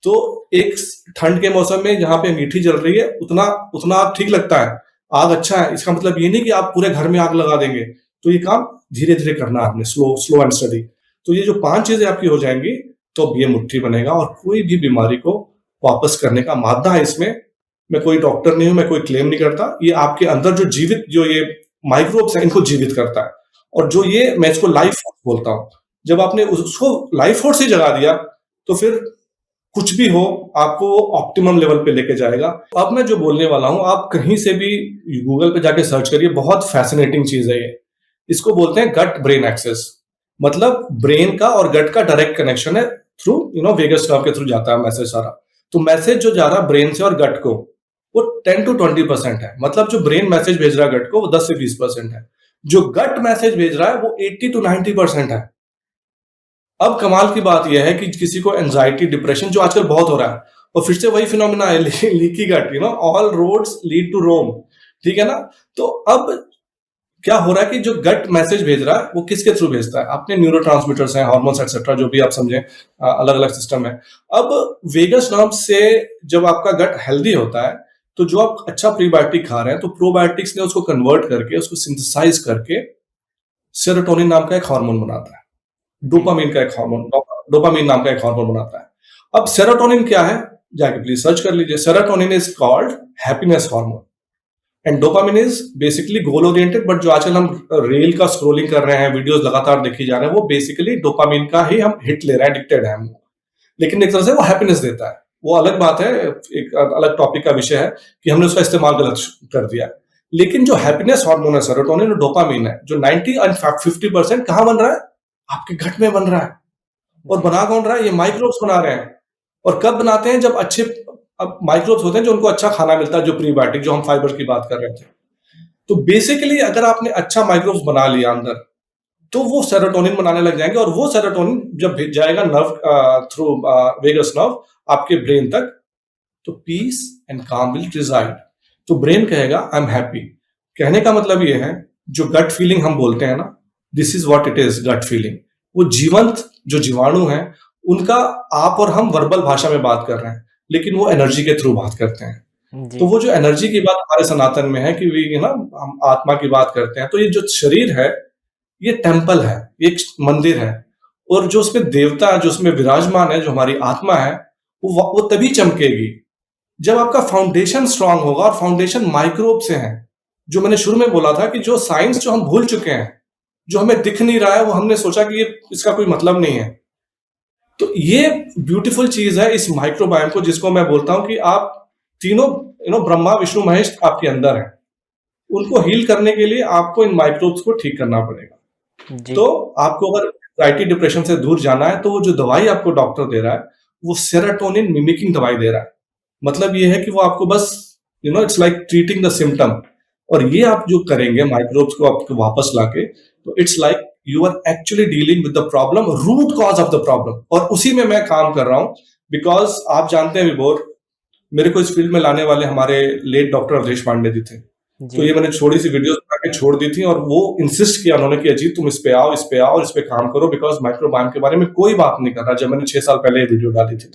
तो एक ठंड के मौसम में जहां पे मीठी जल रही है, उतना उतना आग ठीक लगता है, आग अच्छा है। इसका मतलब ये नहीं कि आप पूरे घर में आग लगा देंगे। तो ये काम धीरे धीरे करना है आपने, स्लो एंड स्टडी। तो ये जो 5 चीजें आपकी हो जाएंगी, तो ये मुट्ठी बनेगा। और कोई भी बीमारी को वापस करने का मादा है इसमें। मैं कोई डॉक्टर नहीं हूं, मैं कोई क्लेम नहीं करता। ये आपके अंदर जो जीवित, जो ये माइक्रोब्स है, इनको जीवित करता है। और जो ये, मैं इसको लाइफ फोर्स बोलता हूं। जब आपने उसको लाइफ फोर्स ही जगा दिया, तो फिर कुछ भी हो आपको ऑप्टिमम लेवल पे लेके जाएगा। अब मैं जो बोलने वाला हूं, आप कहीं से भी गूगल पे जाके सर्च करिए, बहुत फैसिनेटिंग चीज है ये। इसको बोलते हैं गट ब्रेन एक्सेस। मतलब ब्रेन का और गट का डायरेक्ट कनेक्शन है, थ्रू वेगस नर्व के थ्रू जाता है मैसेज सारा। तो मैसेज जो जा रहा है ब्रेन से और गट को, वो 10 to 20% है। मतलब जो ब्रेन मैसेज भेज रहा है गट को, वो 10 से 20% है। जो गट मैसेज भेज रहा है वो 80 to 90% है। अब कमाल की बात यह है कि किसी को एंजाइटी, डिप्रेशन, जो आजकल बहुत हो रहा है, और फिर से वही फिनोमिना है, leaky gut, all roads lead to Rome, ठीक है ना। तो अब क्या हो रहा है कि जो गट मैसेज भेज रहा है वो किसके थ्रू भेजता है? अपने न्यूरोट्रांसमीटर्स हैं, हार्मोन्स एक्सेट्रा, जो भी आप समझें, अलग अलग सिस्टम है। अब वेगस नर्व से जब आपका गट हेल्दी होता है, तो जो आप अच्छा प्रीबायोटिक खा रहे हैं, तो प्रोबायोटिक्स ने उसको कन्वर्ट करके, उसको सिंथेसाइज करके सेरोटोनिन नाम का एक हार्मोन बनाता है। डोपामीन नाम का एक हार्मोन बनाता है। अब सेरोटोनिन क्या है? जाके प्लीज सर्च कर लीजिए। Serotonin is called happiness hormone and dopamine is basically goal oriented, but जो आजकल हम रील का स्क्रोलिंग कर रहे हैं, वीडियोस लगातार देखी जा रहे हैं, वो बेसिकली डोपामिन का ही हम हिट ले रहे हैं, एडिक्टेड है हम। लेकिन एक तरह से वो हैप्पीनेस देता है, वो अलग बात है, एक अलग टॉपिक का विषय है कि हमने उसका इस्तेमाल गलत कर दिया। लेकिन जो हैप्पीनेस हार्मोन है सेरोटोनिन और डोपामिन है, जो 90 और 50% कहाँ बन रहा है? आपके गट में बन रहा है। और बना कौन रहा है? ये माइक्रोब्स बना रहे हैं। और कब बनाते हैं? जब अच्छे माइक्रोब्स होते हैं जो उनको अच्छा खाना मिलता है, जो प्रीबायोटिक, जो हम फाइबर की बात कर रहे थे। तो बेसिकली अगर आपने अच्छा माइक्रोब्स बना लिया अंदर, तो वो सेरोटोनिन बनाने लग जाएंगे, और वो सेरोटोनिन जब भेज जाएगा नर्व थ्रू वेगस नर्व आपके ब्रेन तक, तो पीस एंड काम विल रिजाइड। तो ब्रेन कहेगा आई एम हैप्पी। कहने का मतलब ये है, जो गट फीलिंग हम बोलते हैं ना, this is what it is, gut feeling. वो जीवंत जो जीवाणु हैं, उनका आप और हम वर्बल भाषा में बात कर रहे हैं, लेकिन वो एनर्जी के थ्रू बात करते हैं। जी तो वो जो एनर्जी की बात हमारे सनातन में है कि वी ना हम आत्मा की बात करते हैं, तो ये जो शरीर है ये टेम्पल है, ये एक मंदिर है, और जो उसमें देवता जो उसमें विराजमान है, जो हमारी आत्मा है, वो तभी चमकेगी जब आपका फाउंडेशन स्ट्रांग होगा। और फाउंडेशन माइक्रोब से है, जो मैंने शुरू में बोला था कि जो साइंस जो हम भूल चुके हैं, जो हमें दिख नहीं रहा है, वो हमने सोचा कि ये इसका कोई मतलब नहीं है। तो ये ब्यूटीफुल चीज है इस माइक्रोबायोम को, जिसको मैं बोलता हूं कि आप तीनों ब्रह्मा विष्णु महेश आपके अंदर है, उनको हील करने के लिए आपको इन माइक्रोब्स को ठीक करना पड़ेगा। जी तो आपको अगर एंजाइटी डिप्रेशन से दूर जाना है, तो वो जो दवाई आपको डॉक्टर दे रहा है, वो सेरोटोनिन मिमिकिंग दवाई दे रहा है। मतलब ये है कि वो आपको बस it's like treating the symptom. और ये आप जो करेंगे माइक्रोब्स को आपको वापस लाके, तो it's like you are actually dealing with the problem, root cause of the problem. और उसी में मैं काम कर रहा हूं, बिकॉज आप जानते हैं विभोर, मेरे को इस फील्ड में लाने वाले हमारे लेट डॉक्टर अवधेश पांडे जी थे। तो ये मैंने छोटी सी वीडियोस बना के छोड़ दी थी, और वो इंसिस्ट किया उन्होंने कि अजीत तुम इस पे आओ, इस पे आओ, इस पे काम करो, बिकॉज माइक्रोबायोम के बारे में कोई बात नहीं कर रहा, जब मैंने 6 साल पहले ये वीडियो डाली थी।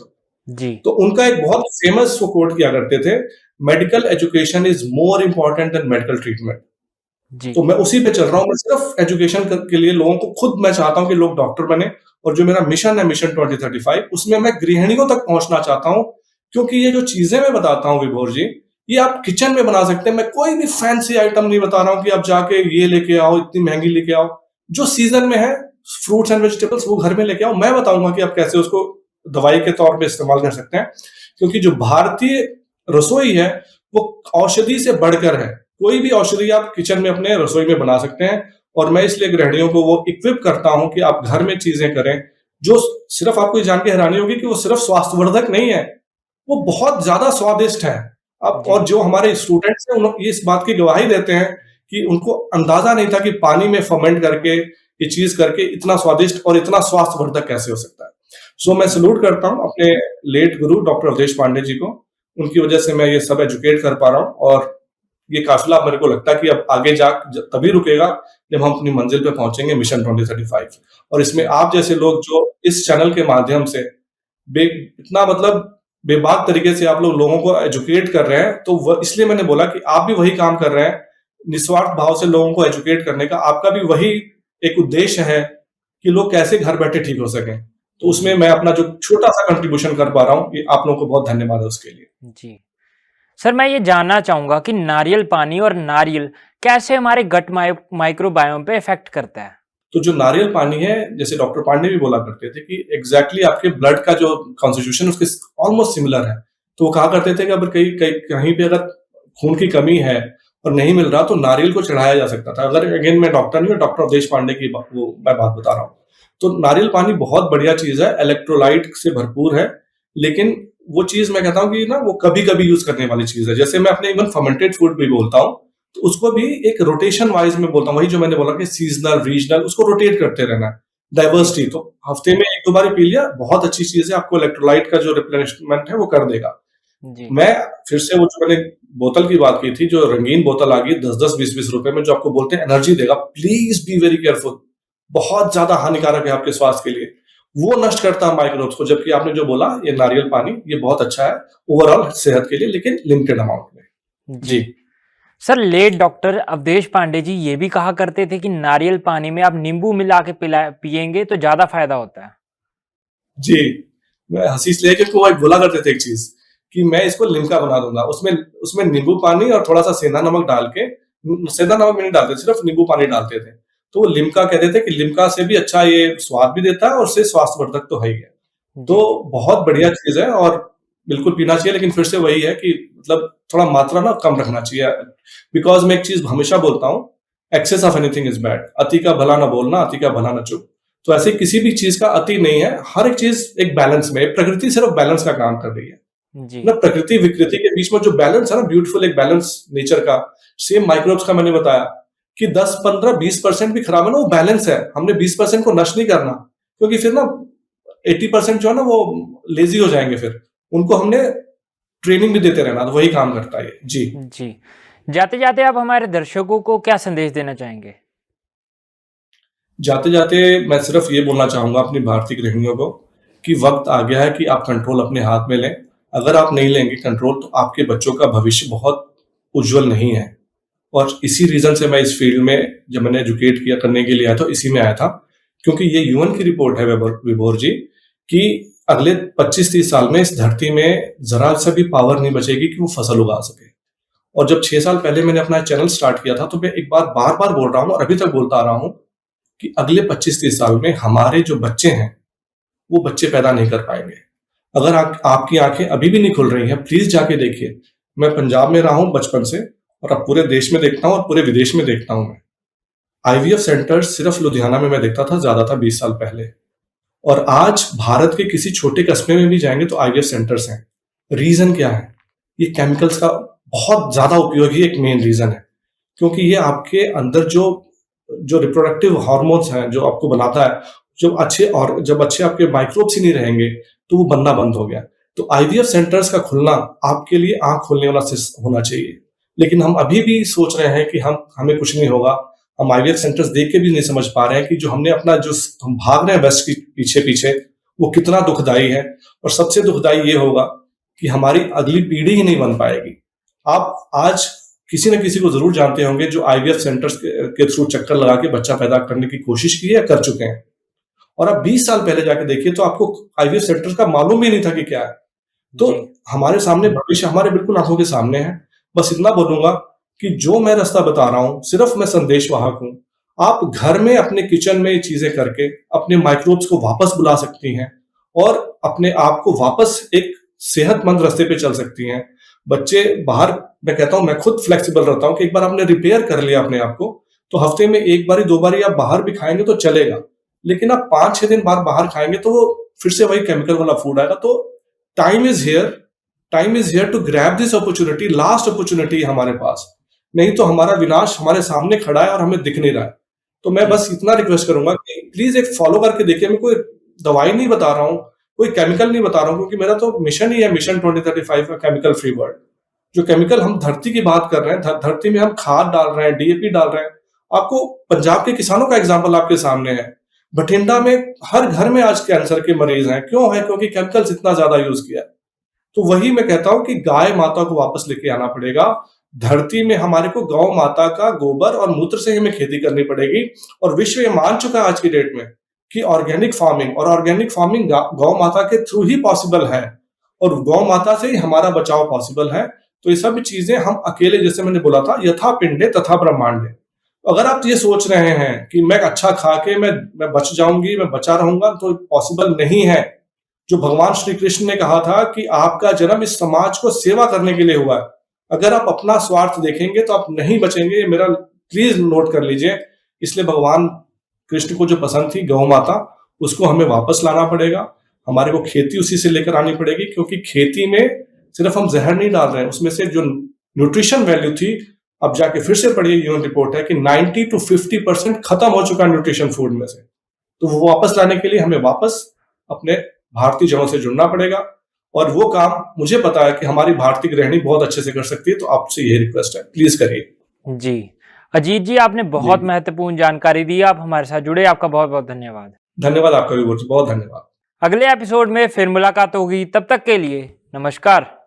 तो उनका एक बहुत फेमस वो कोट किया करते थे, medical education is more important than medical treatment. तो मैं उसी पे चल रहा हूँ। मैं सिर्फ एजुकेशन के लिए लोगों को, खुद मैं चाहता हूँ कि लोग डॉक्टर बने, और जो मेरा मिशन है, मिशन 2035, उसमें मैं गृहिणियों तक पहुंचना चाहता हूँ। क्योंकि ये जो चीजें मैं बताता हूँ विभोर जी, ये आप किचन में बना सकते हैं। मैं कोई भी फैंसी आइटम नहीं बता रहा हूँ कि आप जाके ये लेके आओ, इतनी महंगी लेके आओ। जो सीजन में है, फ्रूट्स एंड वेजिटेबल्स, वो घर में लेके आओ। मैं बताऊंगा कि आप कैसे उसको दवाई के तौर पे इस्तेमाल कर सकते हैं। क्योंकि जो भारतीय रसोई है, वो औषधि से बढ़कर है। कोई भी औषधि आप किचन में अपने रसोई में बना सकते हैं। और मैं इसलिए गृहिणियों को वो इक्विप करता हूं कि आप घर में चीजें करें, जो सिर्फ आपको जान के हैरानी होगी कि वो सिर्फ स्वास्थ्यवर्धक नहीं है, वो बहुत ज्यादा स्वादिष्ट है। अब और जो हमारे स्टूडेंट्स हैं, ये इस बात की गवाही देते हैं कि उनको अंदाजा नहीं था कि पानी में फर्मेंट करके, ये चीज करके इतना स्वादिष्ट और इतना स्वास्थ्यवर्धक कैसे हो सकता है। सो मैं सल्यूट करता हूं अपने लेट गुरु डॉक्टर अवधेश पांडे जी को। उनकी वजह से मैं ये सब एजुकेट कर पा रहा हूं, और ये काफिला मेरे को लगता है कि अब आगे जा तभी रुकेगा जब हम अपनी मंजिल पे पहुंचेंगे, मिशन 2035। और इसमें आप जैसे लोग जो इस चैनल के माध्यम से इतना मतलब बेबाक तरीके से आप लोगों को एजुकेट कर रहे हैं, तो इसलिए मैंने बोला कि आप भी वही काम कर रहे हैं, निस्वार्थ भाव से लोगों को एजुकेट करने का। आपका भी वही एक उद्देश्य है कि लोग कैसे घर बैठे ठीक हो सकें। तो उसमें मैं अपना जो छोटा सा कंट्रीब्यूशन कर पा रहा हूँ, ये आप लोगों को बहुत धन्यवाद है उसके लिए। जी सर, मैं ये जानना चाहूंगा कि नारियल पानी और नारियल कैसे हमारे गट माइक्रोबायोम पे इफेक्ट करता है। तो जो नारियल पानी है, जैसे डॉक्टर पांडे भी बोला करते थे कि एग्जैक्टली आपके ब्लड का जो कॉन्स्टिट्यूशन उसके ऑलमोस्ट सिमिलर है। तो वो कहा करते थे कि अगर कहीं पे अगर खून की कमी है और नहीं मिल रहा, तो नारियल को चढ़ाया जा सकता था। अगर अगेन मैं डॉक्टर नहीं हूँ, डॉक्टर अवधेश पांडे की मैं बात बता रहा हूँ। तो नारियल पानी बहुत बढ़िया चीज है, इलेक्ट्रोलाइट से भरपूर है। लेकिन वो चीज मैं कहता हूँ कि ना, वो कभी कभी यूज करने वाली चीज है। जैसे मैं अपने इवन फर्मेंटेड फूड भी बोलता हूँ, तो उसको भी एक रोटेशन वाइज में बोलता हूँ। वही जो मैंने बोला कि सीजनल, रीजनल, उसको रोटेट करते रहना है, डाइवर्सिटी। तो हफ्ते में 1-2 बार पी लिया, बहुत अच्छी चीज है। आपको इलेक्ट्रोलाइट का जो रिप्लेनिशमेंट है वो कर देगा। मैं फिर से वो जो मैंने बोतल की बात की थी, जो रंगीन बोतल आ गई 10-10, 20-20 रुपए में, जो आपको बोलते हैं एनर्जी देगा, प्लीज बी वेरी केयरफुल। बहुत ज्यादा हानिकारक है आपके स्वास्थ्य के लिए, वो नष्ट करता है माइक्रोब्स को। जबकि आपने जो बोला, ये नारियल पानी, ये बहुत अच्छा है ओवरऑल सेहत के लिए, लेकिन लिमिटेड अमाउंट में। जी sir, late doctor Avdhesh Pandey ji ये भी कहा करते थे कि नारियल पानी में आप नींबू मिला के पिएंगे तो ज्यादा फायदा होता है। जी, मैं हंसी इसलिए क्योंकि वो एक बोला करते थे एक चीज कि मैं इसको लिम्का बना दूंगा, उसमें उसमें नींबू पानी और थोड़ा सा सेंधा नमक डाल के, सेंधा नमक भी नहीं डालते, सिर्फ नींबू पानी डालते थे, तो वो लिम्का कहते थे कि लिम्का से भी अच्छा ये स्वाद भी देता है और उससे स्वास्थ्यवर्धक तो है ही है। तो जी, बहुत बढ़िया चीज है और बिल्कुल पीना चाहिए, लेकिन फिर से वही है कि मतलब थोड़ा मात्रा ना कम रखना चाहिए, बिकॉज मैं एक चीज हमेशा बोलता हूँ, excess of anything is bad. अति का भला ना बोलना, अति का भला ना चुप। तो ऐसे किसी भी चीज का अति नहीं है, हर एक चीज एक बैलेंस में, प्रकृति सिर्फ बैलेंस का काम कर रही है जी, ना, प्रकृति विकृति के बीच में जो बैलेंस है ना, ब्यूटीफुल एक बैलेंस नेचर का। सेम माइक्रोब्स का मैंने बताया कि 10 15 20% भी खराब है ना, वो बैलेंस है, हमने 20% को नष्ट नहीं करना, क्योंकि फिर ना 80% जो है ना वो लेजी हो जाएंगे, फिर उनको हमने ट्रेनिंग भी देते रहना, तो वही काम करता है ये। जी। जी। जाते-जाते आप हमारे दर्शकों को क्या संदेश देना चाहेंगे? जाते जाते मैं सिर्फ ये बोलना चाहूंगा अपनी भारतीय गृहिणियों को कि वक्त आ गया है कि आप कंट्रोल अपने हाथ में लें। अगर आप नहीं लेंगे कंट्रोल तो आपके बच्चों का भविष्य बहुत उज्जवल नहीं है। और इसी रीजन से मैं इस फील्ड में जब मैंने एजुकेट किया करने के लिए आया तो इसी में आया था, क्योंकि ये यूएन की रिपोर्ट है विभोर जी, कि अगले 25 30 साल में इस धरती में जरा सा भी पावर नहीं बचेगी कि वो फसल उगा सके। और जब 6 साल पहले मैंने अपना चैनल स्टार्ट किया था तो मैं एक बार बार बार बोल रहा हूँ और अभी तक बोलता आ रहा हूँ कि अगले 25 30 साल में हमारे जो बच्चे हैं वो बच्चे पैदा नहीं कर पाएंगे। अगर आपकी आंखें अभी भी नहीं खुल रही हैं, प्लीज जाके देखिए। मैं पंजाब में रहा हूं बचपन से, और अब पूरे देश में देखता हूं और पूरे विदेश में देखता हूं मैं। आईवीएफ सेंटर्स सिर्फ लुधियाना में मैं देखता था, ज्यादा था 20 साल पहले, और आज भारत के किसी छोटे कस्बे में भी जाएंगे तो आईवीएफ सेंटर्स हैं। रीजन क्या है? ये केमिकल्स का बहुत ज्यादा उपयोग ही एक मेन रीजन है, क्योंकि ये आपके अंदर जो जो रिप्रोडक्टिव हार्मोन्स हैं जो आपको बनाता है, जब अच्छे आपके माइक्रोब्स ही नहीं रहेंगे तो वो बनना बंद हो गया। तो आईवीएफ सेंटर्स का खुलना आपके लिए आंख खोलने वाला होना चाहिए। लेकिन हम अभी भी सोच रहे हैं कि हमें कुछ नहीं होगा। हम आईवीएफ सेंटर्स देख के भी नहीं समझ पा रहे हैं कि जो हमने अपना जो हम भाग रहे हैं वेस्ट के पीछे पीछे, वो कितना दुखदाई है। और सबसे दुखदाई ये होगा कि हमारी अगली पीढ़ी ही नहीं बन पाएगी। आप आज किसी न किसी को जरूर जानते होंगे जो आईवीएफ सेंटर्स के थ्रू चक्कर लगा के बच्चा पैदा करने की कोशिश की है या कर चुके हैं। और अब 20 साल पहले जाके देखिए तो आपको आईवीएफ सेंटर्स का मालूम भी नहीं था कि क्या है। तो जी, हमारे सामने भविष्य हमारे बिल्कुल आंखों के सामने है। बस इतना बोलूंगा कि जो मैं रास्ता बता रहा हूं सिर्फ मैं संदेश वाहक हूं। आप घर में अपने किचन में ये चीजें करके अपने माइक्रोब्स को वापस बुला सकती हैं और अपने आप को वापस एक सेहतमंद रास्ते पे चल सकती हैं। बच्चे बाहर, मैं कहता हूं, मैं खुद फ्लेक्सिबल रहता हूं कि एक बार आपने रिपेयर कर लिया अपने आप को तो हफ्ते में एक बारी दो बारी आप बाहर भी खाएंगे तो चलेगा। लेकिन आप 5 6 दिन बाद बाहर खाएंगे तो वो फिर से वही केमिकल वाला फूड आएगा। तो time is here, time is here to grab this opportunity, last opportunity हमारे पास। नहीं तो हमारा विनाश हमारे सामने खड़ा है और हमें दिख नहीं रहा है। तो मैं जी, बस इतना रिक्वेस्ट करूंगा कि प्लीज एक फॉलो करके देखिए। मैं कोई दवाई नहीं बता रहा हूँ, कोई केमिकल नहीं बता रहा हूँ, क्योंकि मेरा तो मिशन ही है, मिशन 2035 का केमिकल फ्री वर्ल्ड। जो केमिकल हम धरती की बात कर रहे हैं, धरती में हम खाद डाल रहे हैं, डीएपी डाल रहे हैं। आपको पंजाब के किसानों का एग्जाम्पल आपके सामने है। बठिंडा में हर घर में आज कैंसर के मरीज हैं। क्यों है? क्योंकि केमिकल्स इतना ज्यादा यूज किया है। तो वही मैं कहता हूं कि गाय माता को वापस लेके आना पड़ेगा। धरती में हमारे को गौ माता का गोबर और मूत्र से हमें खेती करनी पड़ेगी। और विश्व ये मान चुका है आज की डेट में कि ऑर्गेनिक फार्मिंग गौ माता के थ्रू ही पॉसिबल है, और गौ माता से ही हमारा बचाव पॉसिबल है। तो ये सब चीजें हम अकेले, जैसे मैंने बोला था, यथा पिंडे तथा ब्रह्मांडे। अगर आप ये सोच रहे हैं कि मैं अच्छा खा के मैं बच जाऊंगी, मैं बचा रहूंगा, तो पॉसिबल नहीं है। जो भगवान श्री कृष्ण ने कहा था कि आपका जन्म इस समाज को सेवा करने के लिए हुआ है। अगर आप अपना स्वार्थ देखेंगे तो आप नहीं बचेंगे, ये मेरा प्लीज नोट कर लीजिए। इसलिए भगवान कृष्ण को जो पसंद थी गौ माता, उसको हमें वापस लाना पड़ेगा। हमारे को खेती उसी से लेकर आनी पड़ेगी, क्योंकि खेती में सिर्फ हम जहर नहीं डाल रहे हैं, उसमें से जो न्यूट्रिशन वैल्यू थी, अब जाके फिर से पढ़िए, यूएन रिपोर्ट है कि 90 to 50% खत्म हो चुका है न्यूट्रिशन फूड में से। तो वो वापस लाने के लिए हमें वापस अपने भारतीय जड़ों से जुड़ना पड़ेगा। और वो काम मुझे पता है कि हमारी भारतीय गृहिणी बहुत अच्छे से कर सकती है। तो आपसे यही रिक्वेस्ट है, प्लीज करिए। जी। अजीत जी, आपने जी, बहुत महत्वपूर्ण जानकारी दी। आप हमारे साथ जुड़े, आपका बहुत-बहुत धन्यवाद। धन्यवाद आपका भी, बहुत बहुत धन्यवाद। अगले एपिसोड में फिर मुलाकात होगी, तब तक के लिए नमस्कार।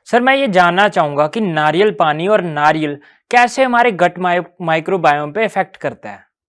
सर मैं ये जानना चाहूंगा कि नारियल पानी और नारियल कैसे हमारे गट माइक्रोबायोम पे इफेक्ट करता है।